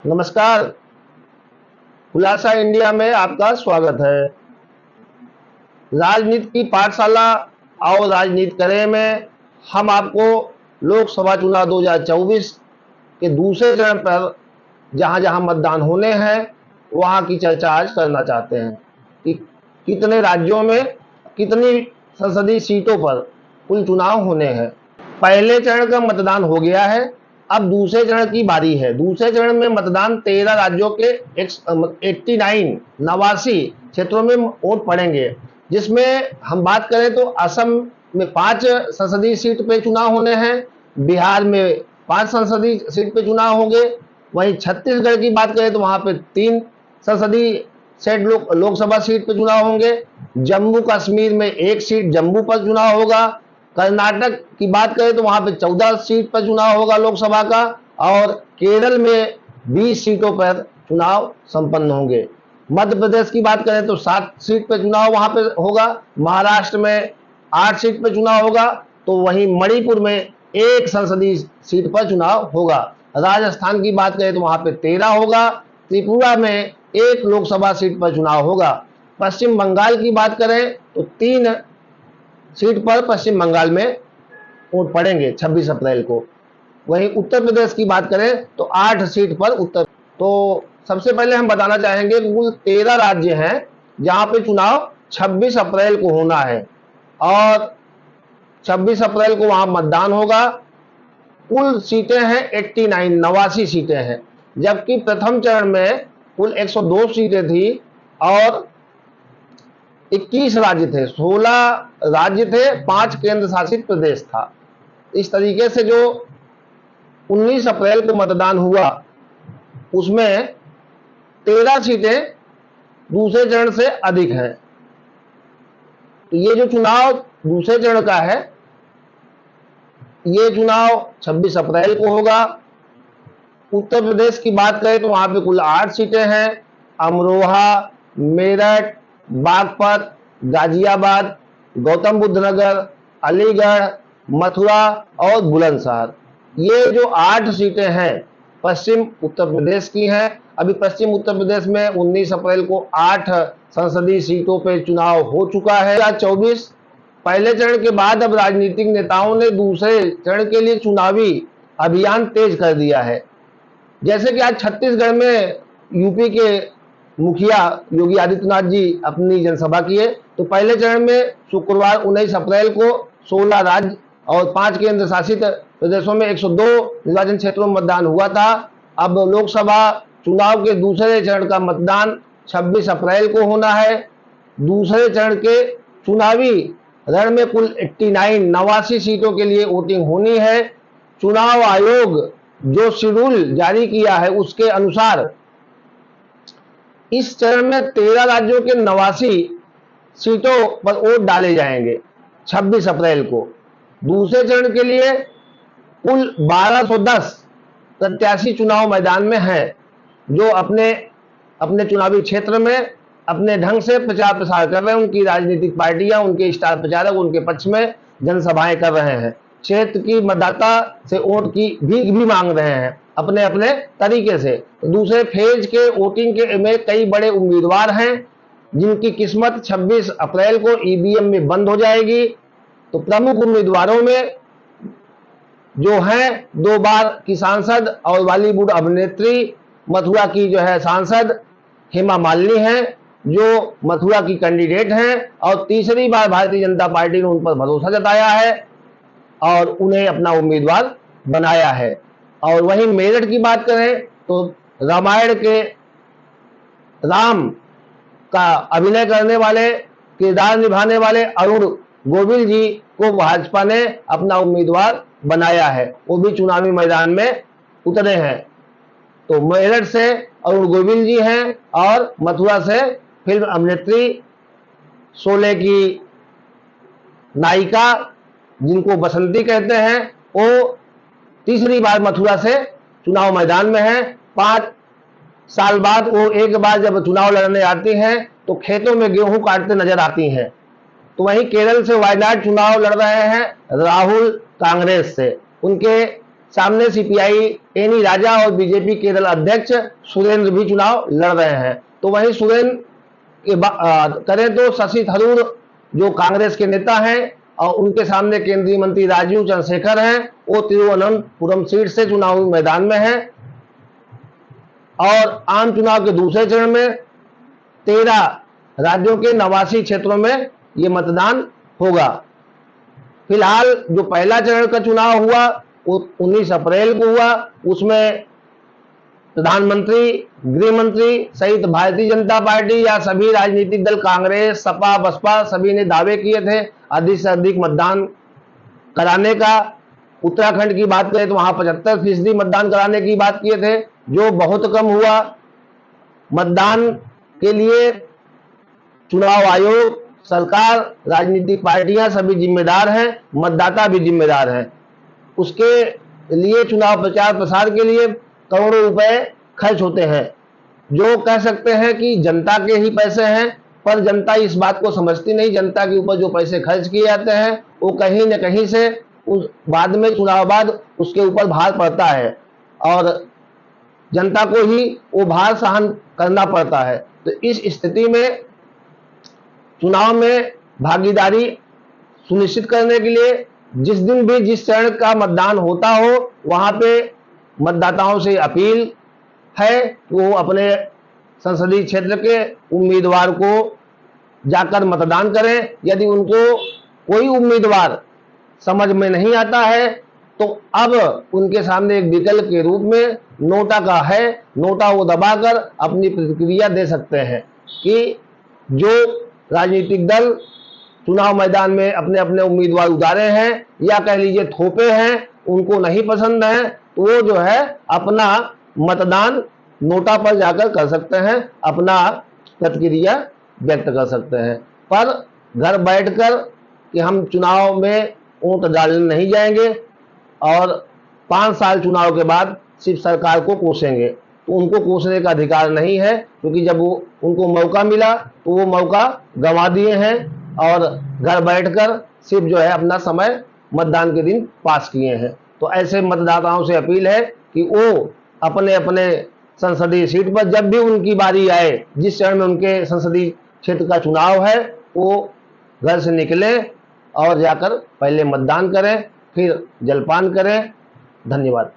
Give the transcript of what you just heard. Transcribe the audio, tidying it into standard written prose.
नमस्कार। खुलासा इंडिया में आपका स्वागत है। राजनीति की पाठशाला और राजनीति करें में हम आपको लोकसभा चुनाव 2024 के दूसरे चरण पर जहां जहां मतदान होने हैं वहां की चर्चा आज करना चाहते हैं कि कितने राज्यों में कितनी संसदीय सीटों पर कुल चुनाव होने हैं। पहले चरण का मतदान हो गया है, अब दूसरे चरण की बारी है। दूसरे चरण में मतदान 13 राज्यों के 89 क्षेत्रों में वोट पड़ेंगे, जिसमें हम बात करें तो असम में 5 संसदीय सीट पे चुनाव होने हैं, बिहार में 5 संसदीय सीट पे चुनाव होंगे। वहीं छत्तीसगढ़ की बात करें तो वहां पे 3 संसदीय सीट लोकसभा सीट पे चुनाव होंगे। जम्मू कश्मीर में 1 सीट जम्मू पर चुनाव होगा। कर्नाटक की बात करें तो वहां पे 14 सीट पर चुनाव होगा लोकसभा का, और केरल में 20 सीटों पर चुनाव संपन्न होंगे। मध्य प्रदेश की बात करें तो 7 सीट पर चुनाव वहां पे होगा। महाराष्ट्र में 8 सीट पर चुनाव होगा, तो वहीं मणिपुर में 1 संसदीय सीट पर चुनाव होगा। राजस्थान की बात करें तो वहां पे 13 होगा। त्रिपुरा में 1 लोकसभा सीट पर चुनाव होगा। पश्चिम बंगाल की बात करें तो 3 सीट पर पश्चिम बंगाल में वोट पड़ेंगे 26 अप्रैल को। वहीं उत्तर प्रदेश की बात करें तो 8 सीट पर तो सबसे पहले हम बताना चाहेंगे कि कुल 13 राज्य हैं जहां पे चुनाव 26 अप्रैल को होना है, और 26 अप्रैल को वहां मतदान होगा। कुल सीटें हैं 89 सीटें हैं, जबकि प्रथम चरण में कुल 102 सीटें थी और 21 राज्य थे, 16 राज्य थे, 5 केंद्र शासित प्रदेश था। इस तरीके से जो 19 अप्रैल को मतदान हुआ उसमें 13 सीटें दूसरे चरण से अधिक हैं। तो ये जो चुनाव दूसरे चरण का है, ये चुनाव 26 अप्रैल को होगा। उत्तर प्रदेश की बात करें तो वहां पे कुल 8 सीटें हैं। अमरोहा, मेरठ, बागपत, गाजियाबाद, गौतम बुद्ध नगर, अलीगढ़, मथुरा और बुलंदशहर। ये जो 8 सीटें हैं पश्चिम उत्तर प्रदेश की हैं। अभी पश्चिम उत्तर प्रदेश में 19 अप्रैल को 8 संसदीय सीटों पे चुनाव हो चुका है। 2024 पहले चरण के बाद अब राजनीतिक नेताओं ने दूसरे चरण के लिए चुनावी अभियान तेज कर दिया है। जैसे कि आज छत्तीसगढ़ में यूपी के मुखिया योगी आदित्यनाथ जी अपनी जनसभा किए, तो पहले चरण में शुक्रवार 19 अप्रैल को 16 राज्य और 5 केंद्र शासित प्रदेशों में 102 निर्वाचन क्षेत्रों में मतदान हुआ था। अब लोकसभा चुनाव के दूसरे चरण का मतदान 26 अप्रैल को होना है। दूसरे चरण के चुनावी रण में कुल 89 सीटों के लिए वोटिंग होनी है। चुनाव आयोग जो शेड्यूल जारी किया है उसके अनुसार इस चरण में 13 राज्यों के 89 सीटों पर वोट डाले जाएंगे 26 अप्रैल को। दूसरे चरण के लिए कुल 1210 प्रत्याशी चुनाव मैदान में हैं, जो अपने अपने चुनावी क्षेत्र में अपने ढंग से प्रचार प्रसार कर रहे हैं। उनकी राजनीतिक पार्टियां, उनके स्टार प्रचारक उनके पक्ष में जनसभाएं कर रहे हैं। क्षेत्र की मतदाता से वोट की भीख भी मांग रहे हैं अपने अपने तरीके से। दूसरे फेज के वोटिंग के में कई बड़े उम्मीदवार हैं जिनकी किस्मत 26 अप्रैल को ईवीएम में बंद हो जाएगी। तो प्रमुख उम्मीदवारों में जो हैं 2 बार की सांसद और बॉलीवुड अभिनेत्री मथुरा की जो है सांसद हेमा मालिनी हैं, जो मथुरा की कैंडिडेट हैं, और तीसरी बार भारतीय जनता पार्टी ने उन पर भरोसा जताया है और उन्हें अपना उम्मीदवार बनाया है। और वहीं मेरठ की बात करें तो रामायण के राम का अभिनय करने वाले, किरदार निभाने वाले अरुण गोविल जी को भाजपा ने अपना उम्मीदवार बनाया है, वो भी चुनावी मैदान में उतरे हैं। तो मेरठ से अरुण गोविल जी हैं और मथुरा से फिल्म अभिनेत्री, शोले की नायिका जिनको बसंती कहते हैं, वो तीसरी बार मथुरा से चुनाव मैदान में है। 5 साल बाद वो एक बार जब चुनाव लड़ने आती हैं तो खेतों में गेहूं काटते नजर आती हैं। तो वहीं केरल से वायनाड चुनाव लड़ रहे हैं राहुल कांग्रेस से। उनके सामने सीपीआई एनी राजा और बीजेपी केरल अध्यक्ष सुरेंद्र भी चुनाव लड़ रहे हैं। तो वहीं सुरेंद्र करें तो शशि थरूर जो कांग्रेस के नेता हैं और उनके सामने केंद्रीय मंत्री राजीव चंद्रशेखर हैं, वो तिरुवनंतपुरम सीट से चुनावी मैदान में हैं। और आम चुनाव के दूसरे चरण में 13 राज्यों के 89 क्षेत्रों में ये मतदान होगा। फिलहाल जो पहला चरण का चुनाव हुआ वो 19 अप्रैल को हुआ। उसमें प्रधानमंत्री, गृह मंत्री सहित भारतीय जनता पार्टी या सभी राजनीतिक दल कांग्रेस, सपा, बसपा सभी ने दावे किए थे अधिक से अधिक मतदान कराने का। उत्तराखंड की बात करें तो वहां 75% मतदान कराने की बात किए थे, जो बहुत कम हुआ। मतदान के लिए चुनाव आयोग, सरकार, राजनीतिक पार्टियां सभी जिम्मेदार हैं, मतदाता भी जिम्मेदार हैं। उसके लिए चुनाव प्रचार प्रसार के लिए करोड़ों रुपए खर्च होते हैं, जो कह सकते हैं कि जनता के ही पैसे हैं, पर जनता इस बात को समझती नहीं। जनता के ऊपर जो पैसे खर्च किए जाते हैं वो कहीं न कहीं से उस बाद में चुनाव बाद उसके ऊपर भार पड़ता है और जनता को ही वो भार सहन करना पड़ता है। तो इस स्थिति में चुनाव में भागीदारी सुनिश्चित करने के लिए जिस दिन भी जिस चरण का मतदान होता हो वहां पे मतदाताओं से अपील है कि वो अपने संसदीय क्षेत्र के उम्मीदवार को जाकर मतदान करें। यदि उनको कोई उम्मीदवार समझ में नहीं आता है तो अब उनके सामने एक विकल्प के रूप में नोटा का है, नोटा वो दबाकर अपनी प्रतिक्रिया दे सकते हैं कि जो राजनीतिक दल चुनाव मैदान में अपने अपने उम्मीदवार उतारे हैं या कह लीजिए थोपे हैं, उनको नहीं पसंद है, तो वो जो है अपना मतदान नोटा पर जाकर कर सकते हैं, अपना प्रतिक्रिया व्यक्त कर सकते हैं। पर घर बैठकर कि हम चुनाव में वोट डालने नहीं जाएंगे और 5 साल चुनाव के बाद सिर्फ सरकार को कोसेंगे, तो उनको कोसने का अधिकार नहीं है, क्योंकि जब वो उनको मौका मिला तो वो मौका गंवा दिए हैं और घर बैठकर सिर्फ जो है अपना समय मतदान के दिन पास किए हैं। तो ऐसे मतदाताओं से अपील है कि वो अपने अपने संसदीय सीट पर जब भी उनकी बारी आए, जिस चरण में उनके संसदीय क्षेत्र का चुनाव है, वो घर से निकलें और जाकर पहले मतदान करें, फिर जलपान करें। धन्यवाद।